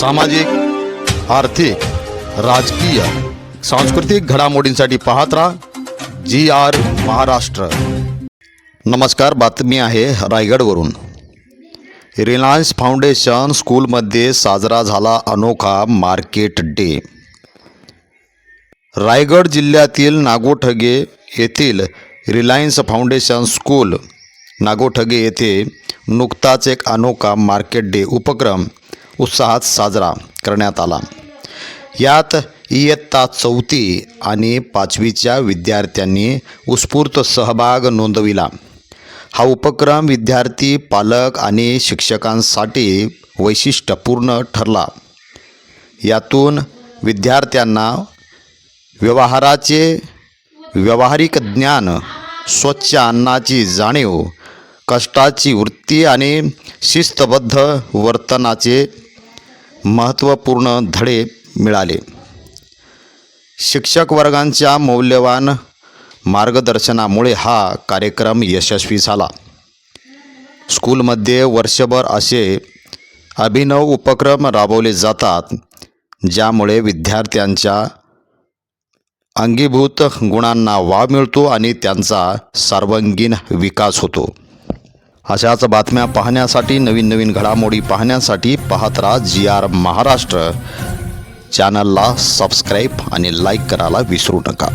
सामाजिक, आर्थिक, राजकीय, सांस्कृतिक घडामोडींसाठी पाहत राहा GR महाराष्ट्र। नमस्कार, बातमी आहे रायगडवरून। रिलायन्स फाउंडेशन स्कूलमध्ये साजरा झाला अनोखा मार्केट डे। रायगड जिल्ह्यातील नागोठगे येथील रिलायन्स फाउंडेशन स्कूल नागोठगे येथे नुकताच एक अनोखा मार्केट डे उपक्रम उत्साहात साजरा करण्यात आला। यात इयत्ता 4थी आणि 5वीच्या विद्यार्थ्यांनी उत्स्फूर्त सहभाग नोंदविला। हा उपक्रम विद्यार्थी, पालक आणि शिक्षकांसाठी वैशिष्ट्यपूर्ण ठरला। यातून विद्यार्थ्यांना व्यवहाराचे व्यावहारिक ज्ञान, स्वच्छ अन्नाची जाणीव, कष्टाची वृत्ती आणि शिस्तबद्ध वर्तनाचे महत्त्वपूर्ण धडे मिळाले। शिक्षक वर्गांच्या मौल्यवान मार्गदर्शनामुळे हा कार्यक्रम यशस्वी झाला। स्कूलमध्ये वर्षभर असे अभिनव उपक्रम राबवले जातात, ज्यामुळे विद्यार्थ्यांच्या अंगीभूत गुणांना वाव मिळतो आणि त्यांचा सर्वांगीण विकास होतो। अशाच बातम्या पाहण्यासाठी, नवीन घडामोडी पाहण्यासाठी पाहत राहा GR महाराष्ट्र। चॅनलला सबस्क्राईब आणि लाईक करायला विसरू नका।